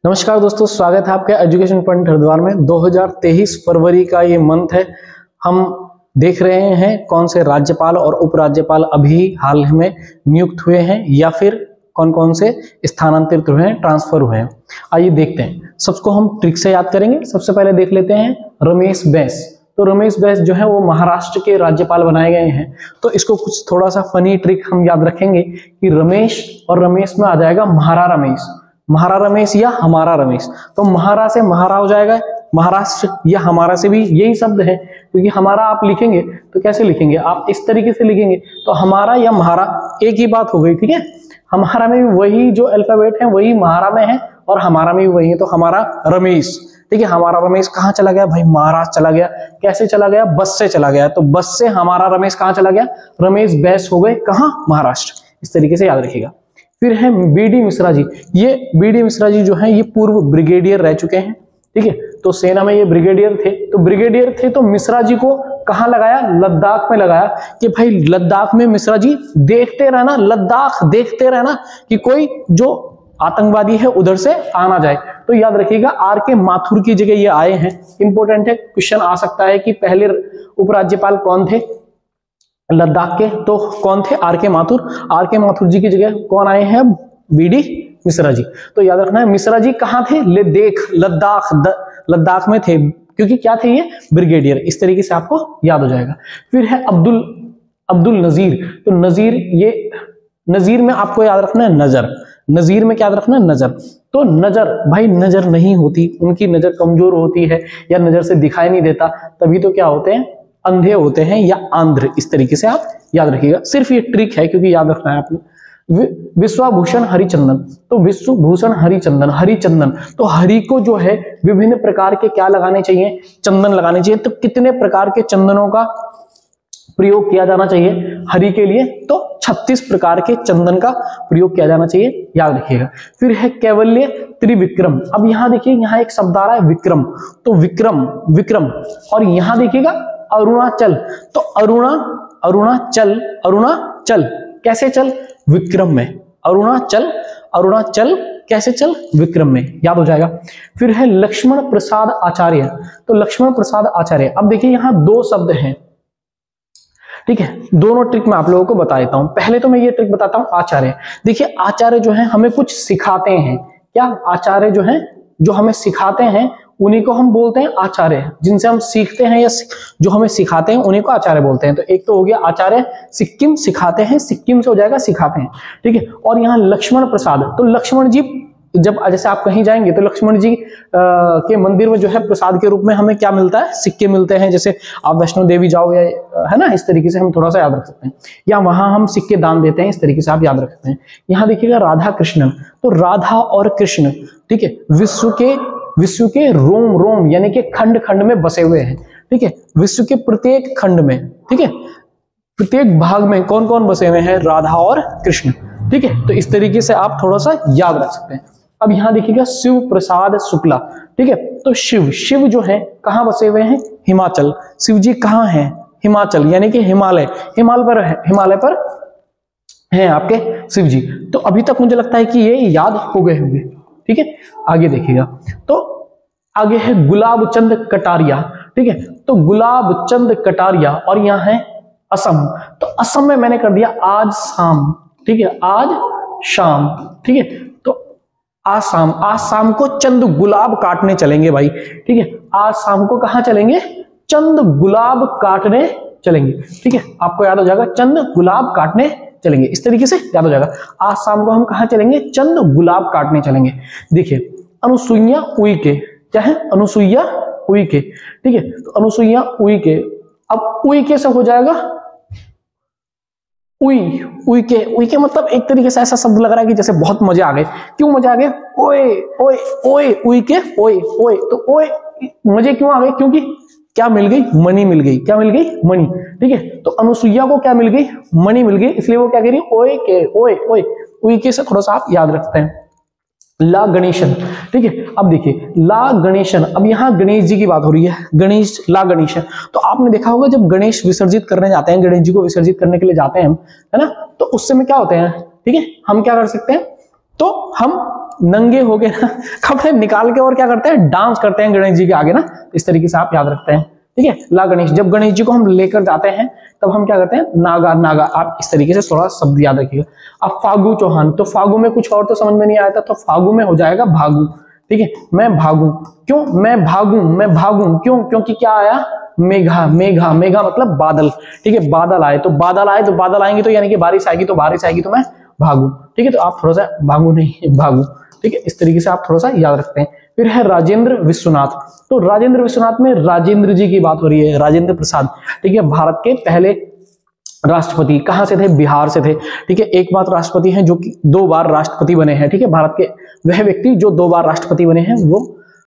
नमस्कार दोस्तों, स्वागत है आपके एजुकेशन पॉइंट हरिद्वार में। 2023 फरवरी का ये मंथ है। हम देख रहे हैं कौन से राज्यपाल और उपराज्यपाल अभी हाल में नियुक्त हुए हैं या फिर कौन कौन से स्थानांतरित हुए हैं, ट्रांसफर हुए हैं। आइए देखते हैं। सबको हम ट्रिक से याद करेंगे। सबसे पहले देख लेते हैं रमेश बैस। तो रमेश बैस जो है वो महाराष्ट्र के राज्यपाल बनाए गए हैं। तो इसको कुछ थोड़ा सा फनी ट्रिक हम याद रखेंगे कि रमेश और रमेश में आ जाएगा महारा रमेश, महारा रमेश या हमारा रमेश। तो महारा से महारा हो जाएगा, महाराष्ट्र या हमारा से भी यही शब्द है, क्योंकि हमारा आप लिखेंगे तो कैसे लिखेंगे, आप इस तरीके से लिखेंगे तो हमारा या महारा एक ही बात हो गई। ठीक है, हमारा में भी वही जो अल्फाबेट है वही महारा में है और हमारा में भी वही है। तो हमारा रमेश, ठीक है, हमारा रमेश कहाँ चला गया भाई, महाराष्ट्र चला गया। कैसे चला गया, बस से चला गया। तो बस से हमारा रमेश कहाँ चला गया, रमेश बैस हो गए कहाँ, महाराष्ट्र। इस तरीके से याद रखिएगा। फिर है बीडी मिश्रा जी। ये बीडी मिश्रा जी जो है ये पूर्व ब्रिगेडियर रह चुके हैं। ठीक है, तो सेना में ये ब्रिगेडियर थे। तो ब्रिगेडियर थे तो मिश्रा जी को कहाँ लगाया, लद्दाख में लगाया कि भाई लद्दाख में मिश्रा जी देखते रहना, लद्दाख देखते रहना कि कोई जो आतंकवादी है उधर से आना जाए। तो याद रखिएगा आर के माथुर की जगह ये आए हैं। इंपॉर्टेंट है, क्वेश्चन आ सकता है कि पहले उपराज्यपाल कौन थे लद्दाख के, तो कौन थे, आर के माथुर। आर के माथुर जी की जगह कौन आए हैं, बीडी मिश्रा जी। तो याद रखना है मिश्रा जी कहाँ थे, लद्दाख में थे, क्योंकि क्या थे ये ब्रिगेडियर। इस तरीके से आपको याद हो जाएगा। फिर है अब्दुल नजीर। तो नजीर, ये नजीर में आपको याद रखना है नजर। नजीर में क्या याद रखना है, नजर। तो नजर भाई नजर नहीं होती, उनकी नजर कमजोर होती है या नजर से दिखाई नहीं देता, तभी तो क्या होते हैं, अंधे होते हैं या आंध्र। इस तरीके से आप याद रखिएगा। सिर्फ ये ट्रिक है क्योंकि याद रखना है आपने। विश्वभूषण हरिचंदन। तो विश्वभूषण हरिचंदन, हरिचंदन तो हरि को जो है विभिन्न प्रकार के क्या लगाने चाहिए, चंदन लगाने चाहिए। तो कितने प्रकार के चंदनों का प्रयोग किया जाना चाहिए हरि के लिए, तो 36 प्रकार के चंदन का प्रयोग किया जाना चाहिए, याद रखिएगा। फिर है कैवल्य त्रिविक्रम। अब यहां देखिए, यहाँ एक शब्द आ रहा है विक्रम। तो विक्रम और यहां देखिएगा अरुणाचल। तो अरुणाचल कैसे चल, विक्रम में। अरुणाचल कैसे चल, विक्रम में, याद हो जाएगा। फिर है लक्ष्मण प्रसाद आचार्य। तो लक्ष्मण प्रसाद आचार्य, अब देखिए यहां दो शब्द हैं। ठीक है, दोनों ट्रिक मैं आप लोगों को बता देता हूं। पहले तो मैं ये ट्रिक बताता हूं आचार्य। देखिए आचार्य जो है हमें कुछ सिखाते हैं। क्या, आचार्य जो है जो हमें सिखाते हैं उन्हीं को हम बोलते हैं आचार्य। जिनसे हम सीखते हैं या जो हमें सिखाते हैं उन्हीं को आचार्य बोलते हैं। तो एक तो हो गया आचार्य सिक्किम, सिखाते हैं, सिक्किम से हो जाएगा सिखाते हैं। ठीक है, और यहाँ लक्ष्मण प्रसाद। तो लक्ष्मण जी जब जैसे आप कहीं जाएंगे तो लक्ष्मण जी के मंदिर में जो है प्रसाद के रूप में हमें क्या मिलता है, सिक्के मिलते हैं। जैसे आप वैष्णो देवी जाओ या है ना, इस तरीके से हम थोड़ा सा याद रख सकते हैं, या वहां हम सिक्के दान देते हैं, इस तरीके से आप याद रख सकते हैं। यहाँ देखिएगा राधा कृष्ण। तो राधा और कृष्ण, ठीक है, विश्व के रोम यानी कि खंड में बसे हुए हैं। ठीक है, विश्व के प्रत्येक खंड में, ठीक है, प्रत्येक भाग में कौन कौन बसे हुए हैं, राधा और कृष्ण। ठीक है, तो इस तरीके से आप थोड़ा सा याद रख सकते हैं। अब यहां देखिएगा शिव प्रसाद शुक्ला। ठीक है, तो शिव जो है कहां बसे हुए हैं, हिमाचल। शिव जी कहां हैं, हिमाचल यानी कि हिमालय पर हैं आपके शिव जी। तो अभी तक मुझे लगता है कि ये याद हो गए होंगे। ठीक है, आगे देखिएगा। तो आगे है गुलाब चंद कटारिया। ठीक है, तो गुलाब चंद कटारिया और यहाँ है असम। तो असम में मैंने कर दिया आज शाम। ठीक है, आज शाम। ठीक है, तो आज शाम को चंद गुलाब काटने चलेंगे भाई। ठीक है, आज शाम को कहां चलेंगे, चंद गुलाब काटने चलेंगे। ठीक है, आपको याद हो जाएगा चंद गुलाब काटने चलेंगे, इस तरीके से याद हो जाएगा। आज शाम को हम कहां चलेंगे, चंद गुलाब काटने चलेंगे। देखिए अनुसुईया उइके, क्या है, अनुसुईया उइके। ठीक है, तो अनुसुईया उइके। अब उइके से हो जाएगा उइके मतलब एक तरीके से ऐसा शब्द लग रहा है कि जैसे बहुत मजे आ गए। क्यों मजे आ गए, ओए उइके, ओए। तो ओए मजे क्यों आ गए, क्योंकि क्या मिल गई, मणि मिल गई। क्या मिल गई, मणि। ठीक है, तो अनुसुईया को क्या मिल गई, मणि मिल गई, इसलिए वो क्या कह रही है, ओए। उइके से थोड़ा सा आप याद रखते हैं। ला गणेशन। ठीक है, अब देखिए ला गणेशन। अब यहाँ गणेश जी की बात हो रही है, गणेश, ला गणेशन। तो आपने देखा होगा जब गणेश विसर्जित करने जाते हैं, गणेश जी को विसर्जित करने के लिए जाते हैं हम, है ना, तो उस समय क्या होते हैं, ठीक है, हम क्या कर सकते हैं, तो हम नंगे हो गए ना कपड़े निकाल के और क्या करते हैं, डांस करते हैं गणेश जी के आगे ना। इस तरीके से आप याद रखते हैं, ठीक है। ला गणेश, जब गणेश जी को हम लेकर जाते हैं तब हम क्या करते हैं, नागा नागा। आप इस तरीके से थोड़ा शब्द याद रखिएगा। अब फागु चौहान, तो फागु में कुछ और तो समझ में नहीं आया था, तो फागु में हो जाएगा भागु, ठीक है। मैं भागू, क्यों मैं भागू, मैं भागू क्यों, क्योंकि क्या आया, मेघा, मेघा, मेघा मतलब बादल, ठीक है। बादल आए तो बादल आए तो बादल आएंगे तो यानी कि बारिश आएगी, तो बारिश आएगी तो मैं भागू, ठीक है। तो आप थोड़ा सा भागू नहीं भागू, ठीक है। इस तरीके से आप थोड़ा सा याद रखते हैं। फिर है राजेंद्र विश्वनाथ, तो राजेंद्र विश्वनाथ में राजेंद्र जी की बात हो रही है, राजेंद्र प्रसाद, ठीक है। भारत के पहले राष्ट्रपति, कहां से थे, बिहार से थे, ठीक है। एकमात्र राष्ट्रपति हैं जो कि 2 बार राष्ट्रपति बने हैं, ठीक है। भारत के वह व्यक्ति जो 2 बार राष्ट्रपति बने हैं वो